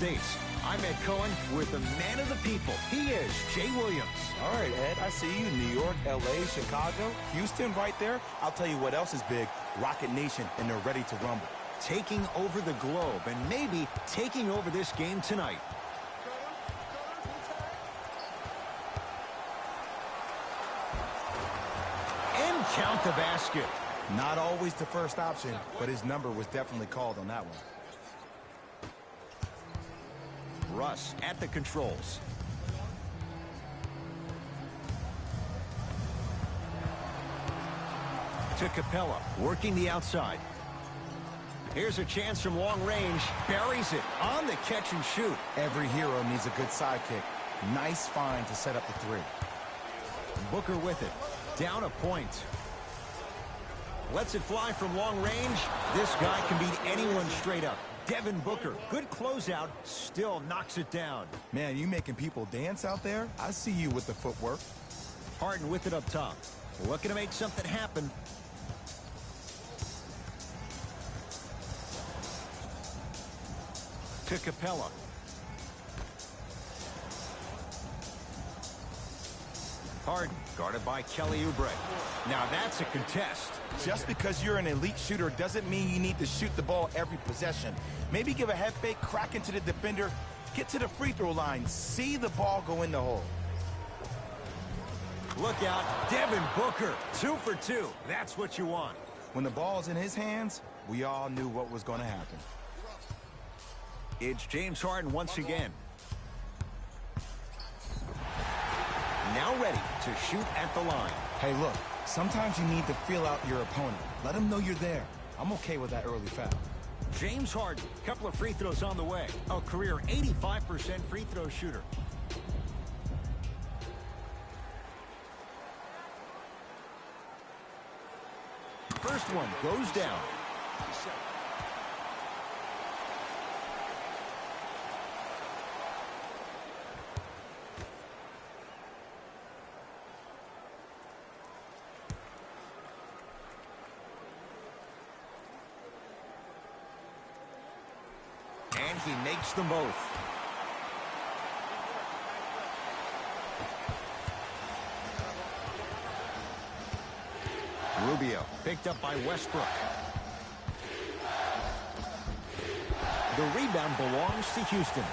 States. I'm Ed Cohen with the man of the people. He is Jay Williams. All right, Ed, I see you. New York, L.A., Chicago, Houston right there. I'll tell you what else is big. Rocket Nation, and they're ready to rumble. Taking over the globe and maybe taking over this game tonight. And count the basket. Not always the first option, but his number was definitely called on that one. Russ at the controls. To Capella, working the outside. Here's a chance from long range. Buries it on the catch and shoot. Every hero needs a good sidekick. Nice find to set up the three. Booker with it. Down a point. Lets it fly from long range. This guy can beat anyone straight up. Devin Booker, good closeout, still knocks it down. Man, you making people dance out there? I see you with the footwork. Harden with it up top. Looking to make something happen. To Capella. Harden, guarded by Kelly Oubre. Now that's a contest. Just because you're an elite shooter doesn't mean you need to shoot the ball every possession. Maybe give a head fake, crack into the defender, get to the free throw line, see the ball go in the hole. Look out, Devin Booker, 2 for 2. That's what you want. When the ball's in his hands, we all knew what was going to happen. It's James Harden once again. Now ready to shoot at the line. Hey, look, sometimes you need to feel out your opponent. Let him know you're there. I'm okay with that early foul. James Harden, couple of free throws on the way. A career 85% free throw shooter. First one goes down. And he makes them both. Rubio picked up by Westbrook. The rebound belongs to Houston.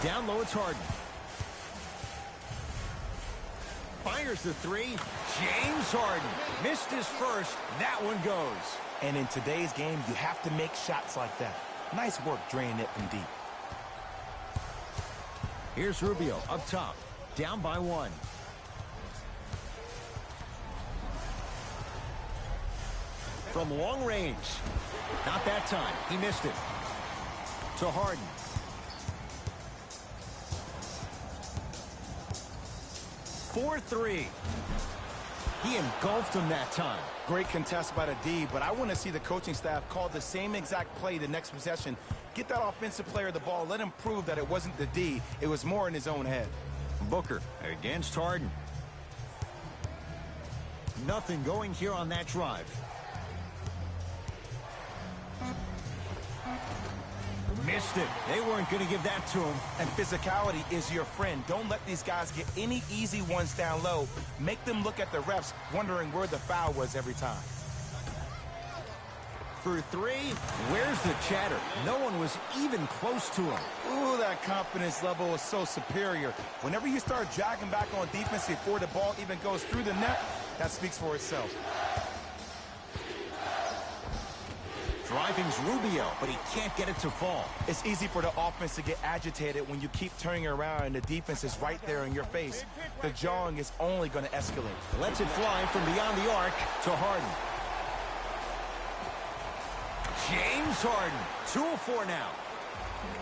Down low, it's Harden. Fires the three. James Harden missed his first. That one goes. And in today's game, you have to make shots like that. Nice work draining it from deep. Here's Rubio up top. Down by 1. From long range. Not that time. He missed it. To Harden. For 3. He engulfed him that time. Great contest by the D, but I want to see the coaching staff call the same exact play the next possession. Get that offensive player the ball. Let him prove that it wasn't the D. It was more in his own head. Booker against Harden. Nothing going here on that drive. Missed it. They weren't going to give that to him. And physicality is your friend. Don't let these guys get any easy ones down low. Make them look at the refs, wondering where the foul was every time. For 3, where's the chatter? No one was even close to him. Ooh, that confidence level is so superior. Whenever you start dragging back on defense before the ball even goes through the net, that speaks for itself. Driving's Rubio, but he can't get it to fall. It's easy for the offense to get agitated when you keep turning around and the defense is right there in your face. The jawing is only going to escalate. Lets it fly from beyond the arc to Harden. James Harden, 2 of 4 now.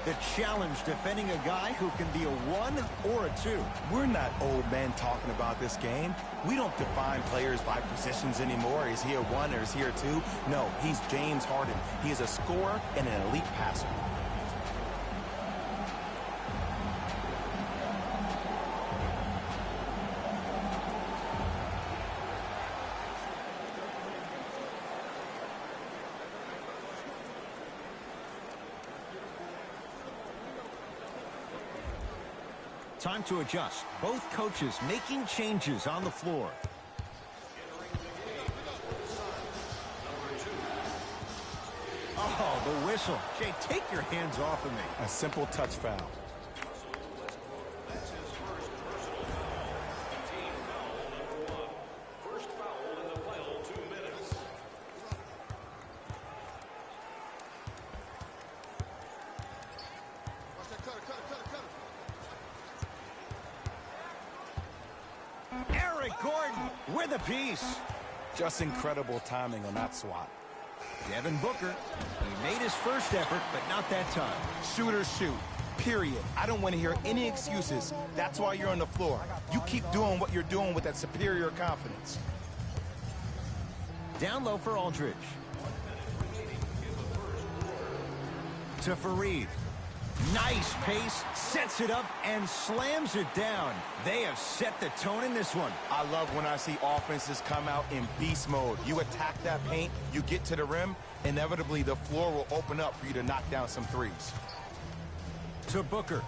The challenge defending a guy who can be a 1 or a 2. We're not old men talking about this game. We don't define players by positions anymore. Is he a 1 or is he a 2? No, he's James Harden. He is a scorer and an elite passer. Time to adjust. Both coaches making changes on the floor. Oh, the whistle. Jay, take your hands off of me. A simple touch foul. Gordon with a piece. Just incredible timing on that swat. Devin Booker, he made his first effort, but not that time. Shooters shoot, period. I don't want to hear any excuses. That's why you're on the floor. You keep doing what you're doing with that superior confidence. Down low for Aldridge. To Fareed. Nice pace, sets it up, and slams it down. They have set the tone in this one. I love when I see offenses come out in beast mode. You attack that paint, you get to the rim, inevitably the floor will open up for you to knock down some threes. To Booker.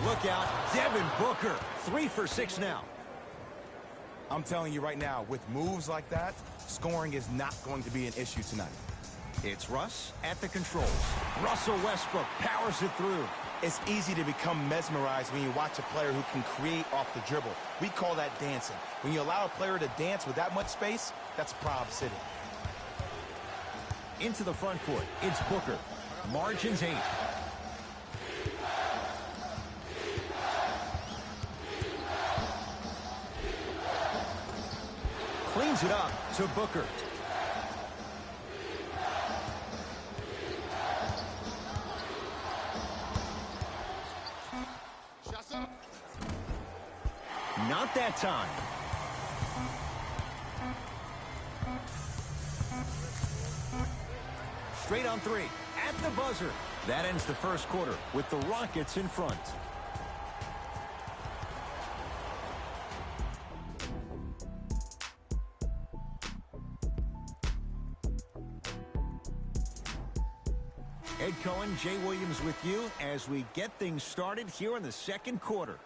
Look out, Devin Booker. 3 for 6 now. I'm telling you right now, with moves like that, scoring is not going to be an issue tonight. It's Russ at the controls. Russell Westbrook powers it through. It's easy to become mesmerized when you watch a player who can create off the dribble. We call that dancing. When you allow a player to dance with that much space, that's Prob City. Into the front court, it's Booker. Margins 8. Cleans it up to Booker. Not that time. Straight on 3. At the buzzer. That ends the first quarter with the Rockets in front. Ed Cohen, Jay Williams with you as we get things started here in the second quarter.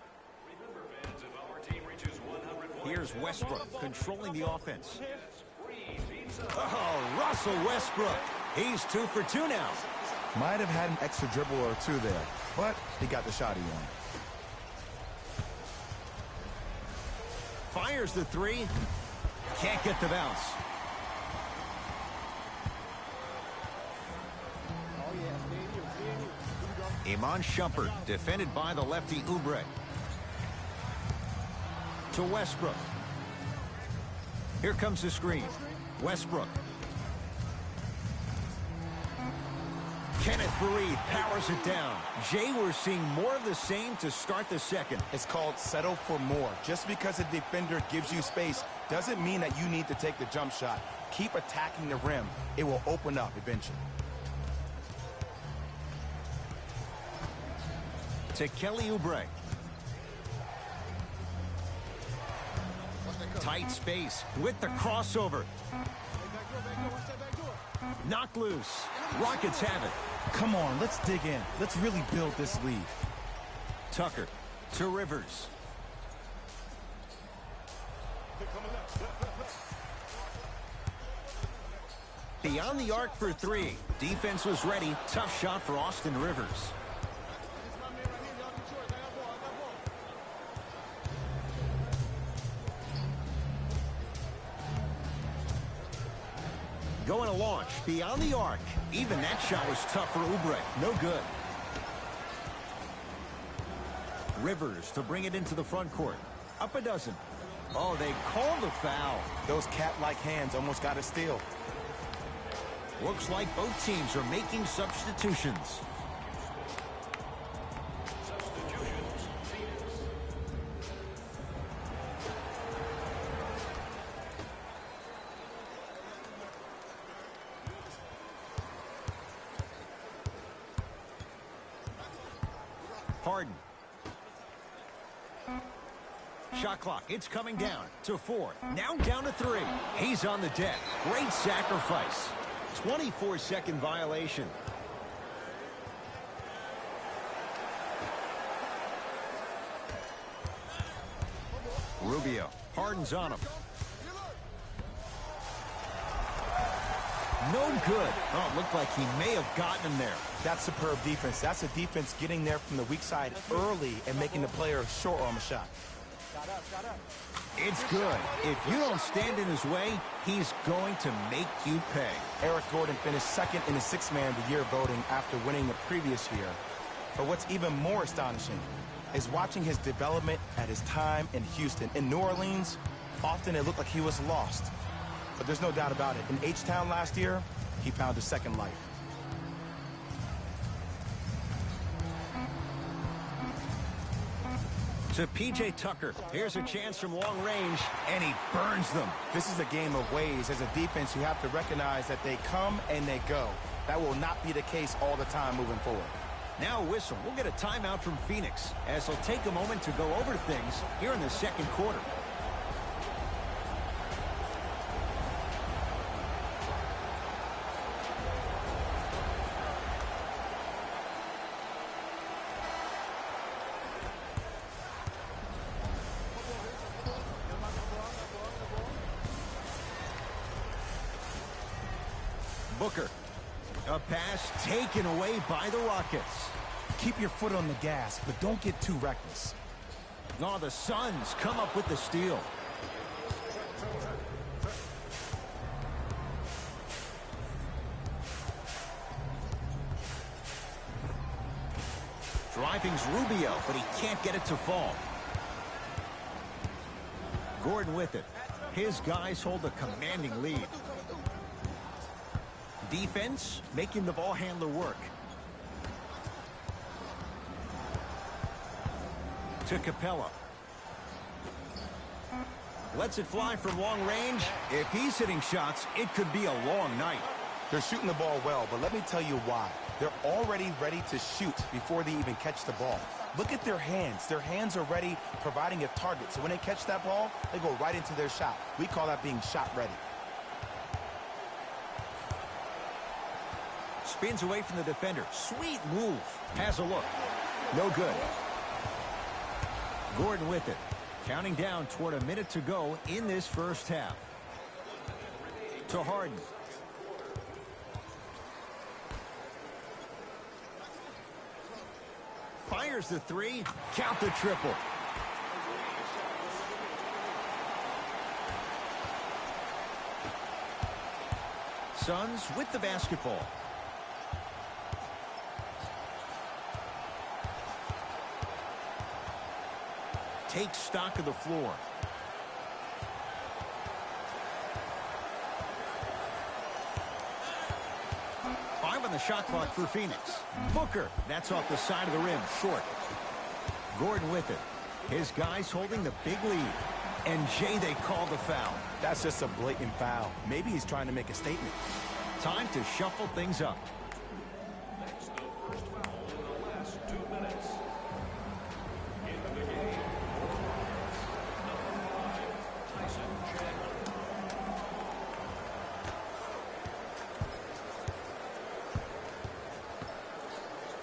Here's Westbrook controlling the offense. Oh, Russell Westbrook. He's 2 for 2 now. Might have had an extra dribble or two there, but he got the shot he wanted. Fires the 3. Can't get the bounce. Iman Shumpert, defended by the lefty Oubre. To Westbrook. Here comes the screen. Westbrook. Kenneth Fareed powers it down. Jay, we're seeing more of the same to start the second. It's called settle for more. Just because a defender gives you space doesn't mean that you need to take the jump shot. Keep attacking the rim. It will open up eventually. To Kelly Oubre. Tight space with the crossover. Knocked loose. Rockets have it. Come on, let's dig in. Let's really build this lead. Tucker to Rivers. Beyond the arc for 3. Defense was ready. Tough shot for Austin Rivers. Going to launch beyond the arc. Even that shot was tough for Oubre. No good. Rivers to bring it into the front court. Up a dozen. Oh, they called the foul. Those cat-like hands almost got a steal. Looks like both teams are making substitutions. Harden. Shot clock, it's coming down to 4. Now down to 3. He's on the deck. Great sacrifice. 24-second violation. Rubio. Harden's on him. No good. Oh, it looked like he may have gotten him there. That's superb defense. That's a defense getting there from the weak side early and making the player short arm a shot. It's good. If you don't stand in his way, he's going to make you pay. Eric Gordon finished second in the Sixth Man of the Year voting after winning the previous year. But what's even more astonishing is watching his development at his time in Houston. In New Orleans, often it looked like he was lost. But there's no doubt about it. In H-Town last year, he found a second life. To P.J. Tucker. Here's a chance from long range, and he burns them. This is a game of ways. As a defense, you have to recognize that they come and they go. That will not be the case all the time moving forward. Now a whistle. We'll get a timeout from Phoenix, as he'll take a moment to go over things here in the second quarter. Booker. A pass taken away by the Rockets. Keep your foot on the gas, but don't get too reckless. Oh, the Suns come up with the steal. Driving's Rubio, but he can't get it to fall. Gordon with it. His guys hold a commanding lead. Defense making the ball handler work. To Capella. Lets it fly from long range. If he's hitting shots, it could be a long night. They're shooting the ball well, but let me tell you why. They're already ready to shoot before they even catch the ball. Look at their hands. Their hands are ready, providing a target. So when they catch that ball, they go right into their shot. We call that being shot ready. Spins away from the defender. Sweet move. Has a look. No good. Gordon with it. Counting down toward a minute to go in this first half. To Harden. Fires the three. Count the triple. Suns with the basketball. Take stock of the floor. Five on the shot clock for Phoenix. Booker, that's off the side of the rim, short. Gordon with it. His guys holding the big lead. And Jay, they call the foul. That's just a blatant foul. Maybe he's trying to make a statement. Time to shuffle things up.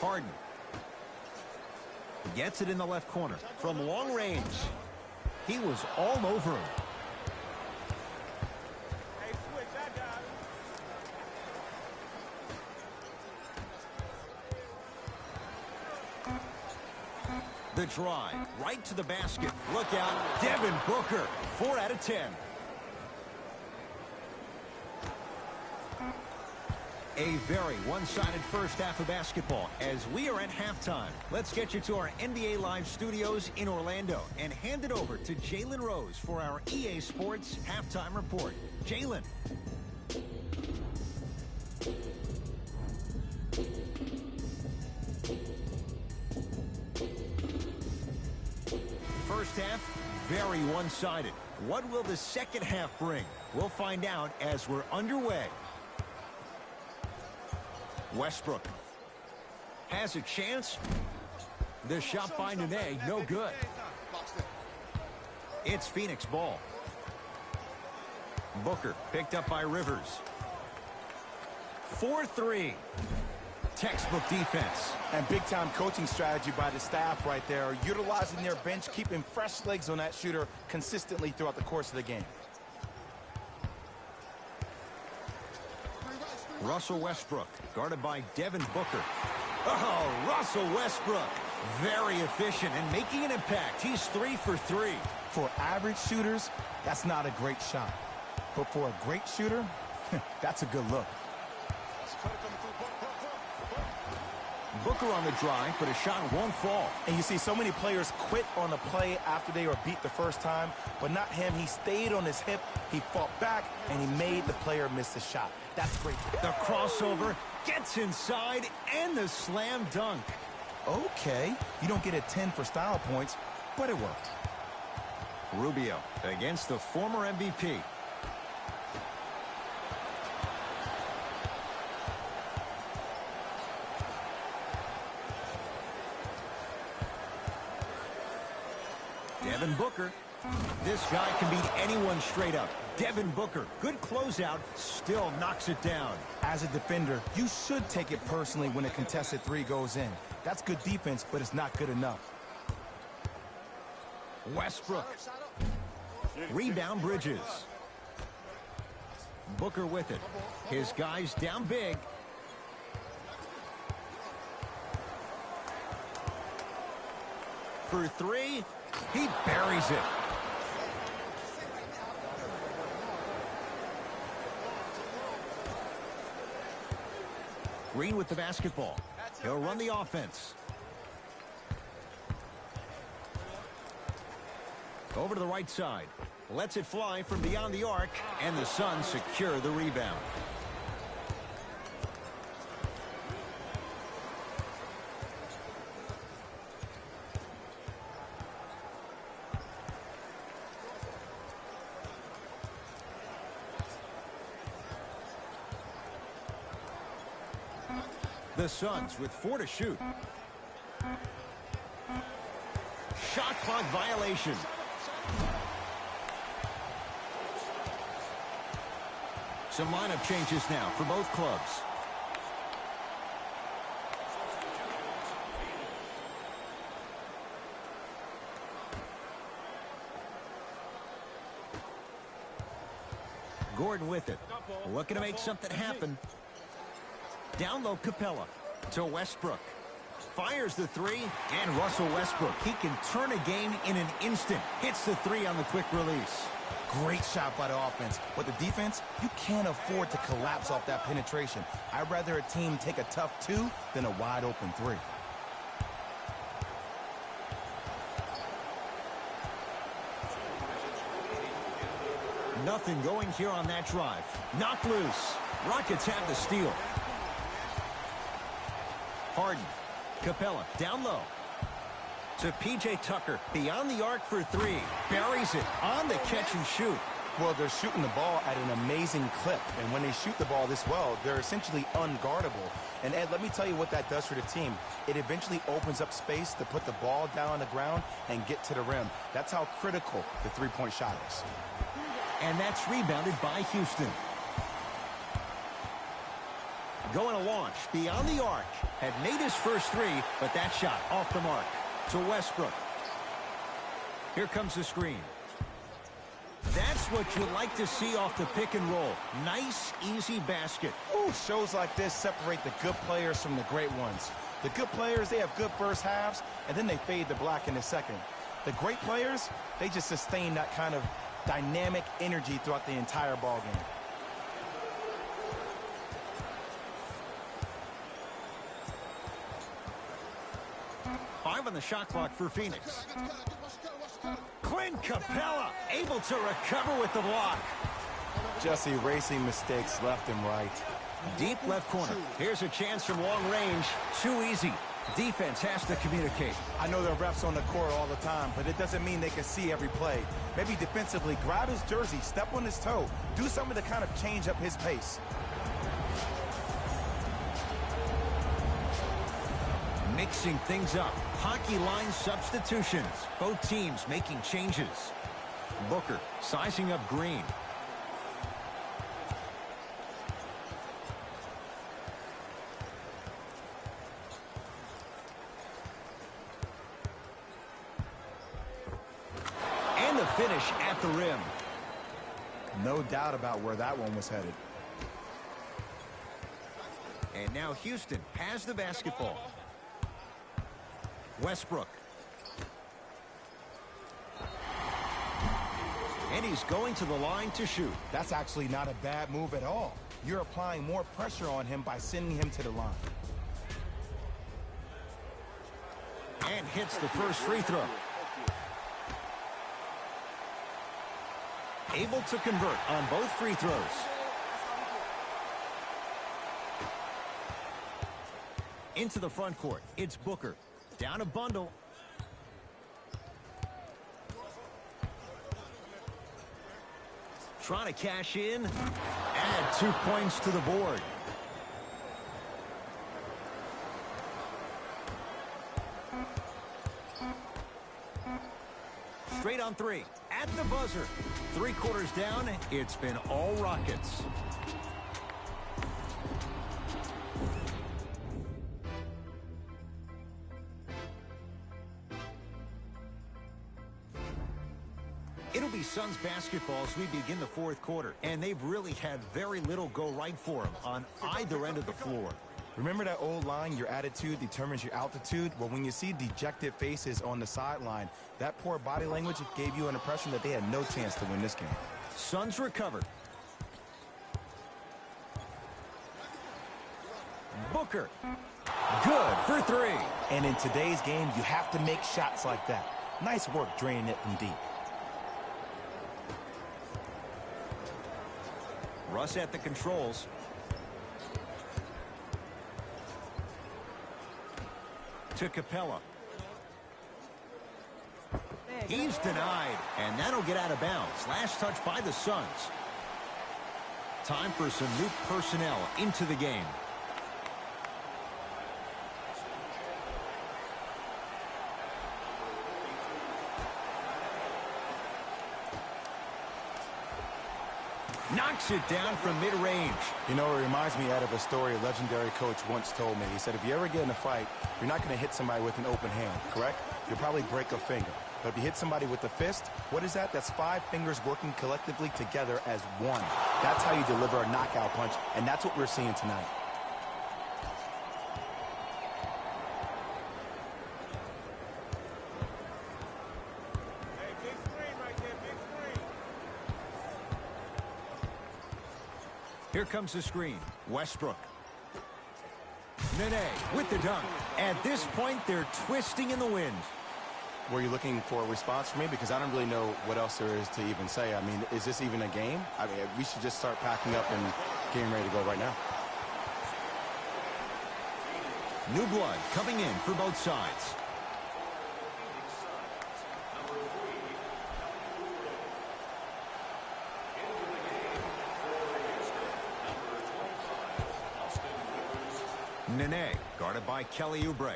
Harden gets it in the left corner from long range. He was all over him. The drive right to the basket. Look out, Devin Booker, 4 out of 10. A very one-sided first half of basketball as we are at halftime. Let's get you to our NBA Live studios in Orlando and hand it over to Jalen Rose for our EA Sports halftime report. Jalen. First half, very one-sided. What will the second half bring? We'll find out as we're underway. Westbrook has a chance. The shot by Nene, no good. It's Phoenix ball. Booker picked up by Rivers. 4-3. Textbook defense. And big-time coaching strategy by the staff right there, utilizing their bench, keeping fresh legs on that shooter consistently throughout the course of the game. Russell Westbrook, guarded by Devin Booker. Oh, Russell Westbrook, very efficient and making an impact. He's 3 for 3. For average shooters, that's not a great shot. But for a great shooter, that's a good look. Booker on the drive, but a shot won't fall. And you see so many players quit on a play after they were beat the first time, but not him. He stayed on his hip, he fought back, and he made the player miss the shot. That's great. The crossover gets inside, and the slam dunk. Okay, you don't get a 10 for style points, but it worked. Rubio against the former MVP. Devin Booker. This guy can beat anyone straight up. Devin Booker, good closeout, still knocks it down. As a defender, you should take it personally when a contested three goes in. That's good defense, but it's not good enough. Westbrook. Rebound Bridges. Booker with it. His guys down big. For 3, he buries it. Green with the basketball. He'll run the offense. Over to the right side. Lets it fly from beyond the arc, and the Suns secure the rebound. The Suns with 4 to shoot. Shot clock violation. Some lineup changes now for both clubs. Gordon with it. Looking to make something happen. Down low, Capella to Westbrook. Fires the 3, and Russell Westbrook. He can turn a game in an instant. Hits the 3 on the quick release. Great shot by the offense, but the defense, you can't afford to collapse off that penetration. I'd rather a team take a tough 2 than a wide open 3. Nothing going here on that drive. Knocked loose. Rockets have the steal. Harden. Capella down low. To P.J. Tucker. Beyond the arc for 3. Buries it on the catch and shoot. Well, they're shooting the ball at an amazing clip. And when they shoot the ball this well, they're essentially unguardable. And, Ed, let me tell you what that does for the team. It eventually opens up space to put the ball down on the ground and get to the rim. That's how critical the three-point shot is. And that's rebounded by Houston. Going to launch beyond the arc. Had made his first 3, but that shot off the mark. To Westbrook. Here comes the screen. That's what you like to see off the pick and roll. Nice, easy basket. Ooh, shows like this separate the good players from the great ones. The good players, they have good first halves, and then they fade to black in the second. The great players, they just sustain that kind of dynamic energy throughout the entire ball game. Five on the shot clock for Phoenix. Clint Capella able to recover with the block. Just erasing mistakes left and right. Deep left corner. Here's a chance from long range. Too easy. Defense has to communicate. I know there are refs on the court all the time, but it doesn't mean they can see every play. Maybe defensively, grab his jersey, step on his toe, do something to kind of change up his pace. Mixing things up. Hockey line substitutions. Both teams making changes. Booker sizing up Green. finish at the rim. No doubt about where that one was headed. And now Houston has the basketball. Westbrook. And he's going to the line to shoot. That's actually not a bad move at all. You're applying more pressure on him by sending him to the line. And hits the first free throw. Able to convert on both free throws. Into the front court. It's Booker. Down a bundle. Trying to cash in. Add 2 points to the board. Straight on three. At the buzzer. 3 quarters down. It's been all Rockets. It'll be Suns basketball as we begin the fourth quarter, and they've really had very little go right for them on either end of the floor. Remember that old line, your attitude determines your altitude? Well, when you see dejected faces on the sideline, that poor body language gave you an impression that they had no chance to win this game. Suns recovered. Booker. Good for 3. And in today's game, you have to make shots like that. Nice work draining it from deep. Russ at the controls. To Capella. He's denied, and that'll get out of bounds. Last touch by the Suns. Time for some new personnel into the game. Knocks it down from mid-range. You know, it reminds me out of a story a legendary coach once told me. He said, if you ever get in a fight, you're not going to hit somebody with an open hand, correct? You'll probably break a finger. But if you hit somebody with a fist, what is that? That's 5 fingers working collectively together as one. That's how you deliver a knockout punch, and that's what we're seeing tonight. Here comes the screen. Westbrook. Nene with the dunk. At this point, they're twisting in the wind. Were you looking for a response from me? Because I don't really know what else there is to even say. I mean, is this even a game? I mean, we should just start packing up and getting ready to go right now. New blood coming in for both sides. Nene, guarded by Kelly Oubre.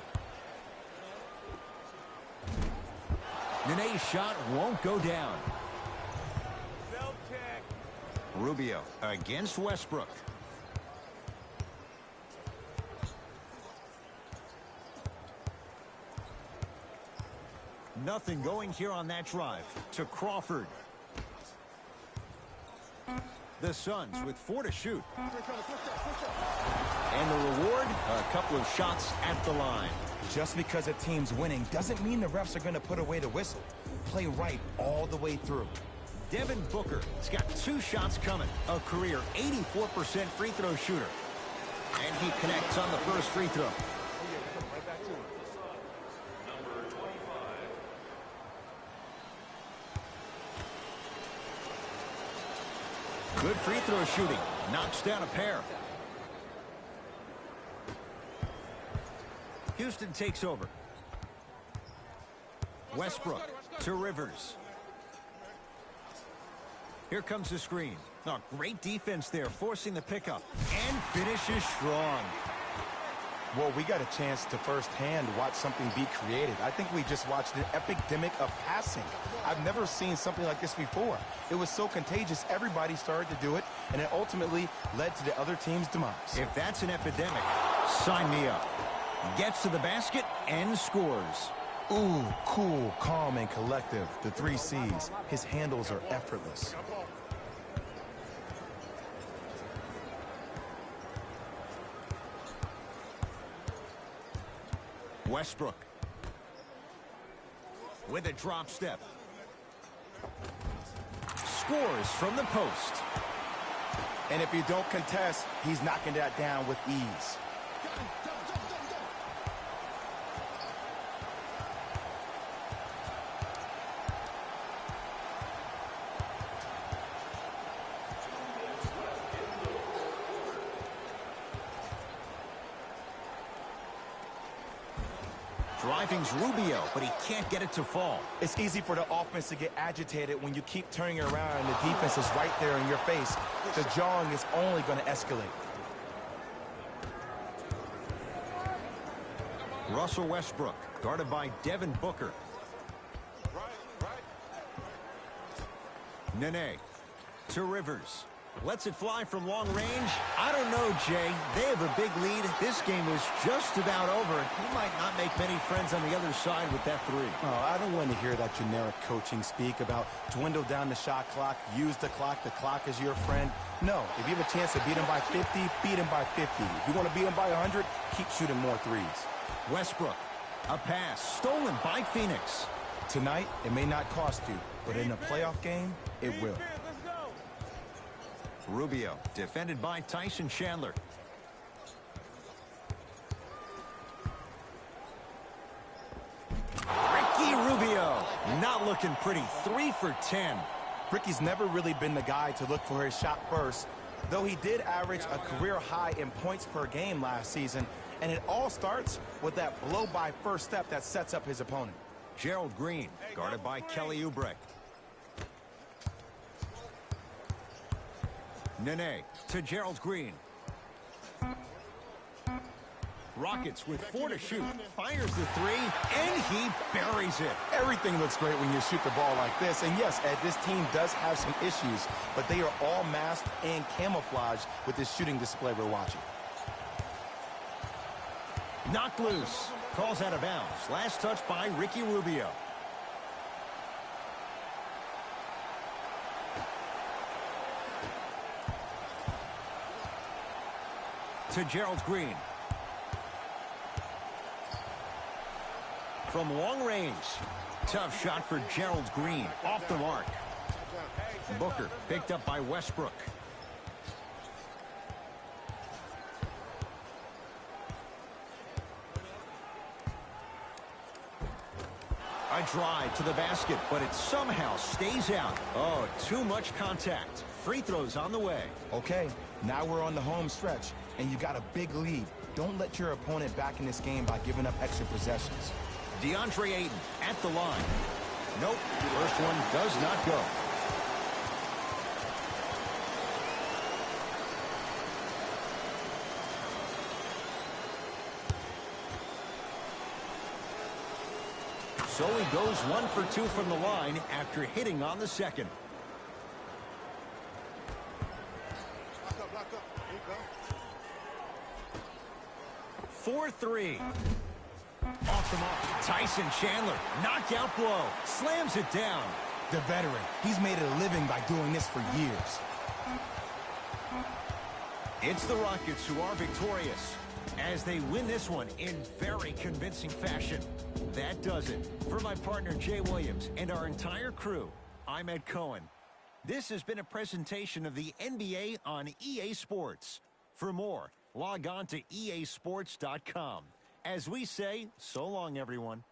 Nene's shot won't go down. Rubio against Westbrook. Nothing going here on that drive. To Crawford. The Suns with 4 to shoot. And the reward, a couple of shots at the line. Just because a team's winning doesn't mean the refs are going to put away the whistle. Play right all the way through. Devin Booker has got 2 shots coming. A career 84% free throw shooter. And he connects on the first free throw. Good free throw shooting. Knocks down a pair. Houston takes over. Westbrook to Rivers. Here comes the screen. Oh, great defense there, forcing the pickup. And finishes strong. Well, we got a chance to firsthand watch something be created. I think we just watched an epidemic of passing. I've never seen something like this before. It was so contagious, everybody started to do it, and it ultimately led to the other team's demise. If that's an epidemic, sign me up. Gets to the basket and scores. Ooh, cool, calm, and collective. The 3 C's. His handles are effortless. Westbrook with a drop step. Scores from the post. And if you don't contest, he's knocking that down with ease. Driving's Rubio, but he can't get it to fall. It's easy for the offense to get agitated when you keep turning around and the defense is right there in your face. The jawing is only going to escalate. Russell Westbrook, guarded by Devin Booker. Nene to Rivers. Lets it fly from long range. I don't know, Jay. They have a big lead. This game is just about over. He might not make many friends on the other side with that 3. Oh, I don't want to hear that generic coaching speak about dwindle down the shot clock, use the clock is your friend. No, if you have a chance to beat him by 50, beat him by 50. If you want to beat him by 100, keep shooting more 3s. Westbrook, a pass stolen by Phoenix. Tonight, it may not cost you, but in a playoff game, it will. Rubio, defended by Tyson Chandler. Ricky Rubio, not looking pretty. 3 for 10. Ricky's never really been the guy to look for his shot first, though he did average a career high in points per game last season, and it all starts with that blow-by first step that sets up his opponent. Gerald Green, guarded by Kelly Oubre. Nene to Gerald Green. Rockets with 4 to shoot. Fires the 3, and he buries it. Everything looks great when you shoot the ball like this. And yes, Ed, this team does have some issues, but they are all masked and camouflaged with this shooting display we're watching. Knocked loose. Calls out of bounds. Last touch by Ricky Rubio. To Gerald Green. From long range. Tough shot for Gerald Green. Off the mark. Booker picked up by Westbrook. A drive to the basket, but it somehow stays out. Oh, too much contact. Free throws on the way. Okay, now we're on the home stretch, and you got a big lead. Don't let your opponent back in this game by giving up extra possessions. DeAndre Ayton at the line. Nope, first one does not go. So he goes 1 for 2 from the line after hitting on the second. Four, 3. Off the mark. Tyson Chandler, knockout blow, slams it down. The veteran, he's made a living by doing this for years. It's the Rockets who are victorious as they win this one in very convincing fashion. That does it. For my partner Jay Williams and our entire crew, I'm Ed Cohen. This has been a presentation of the NBA on EA Sports. For more, log on to easports.com. As we say, so long, everyone.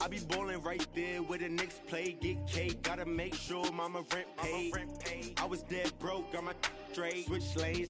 I be ballin' right there where the Knicks play, get cake, gotta make sure mama rent paid. I was dead broke, got my straight, switch lanes.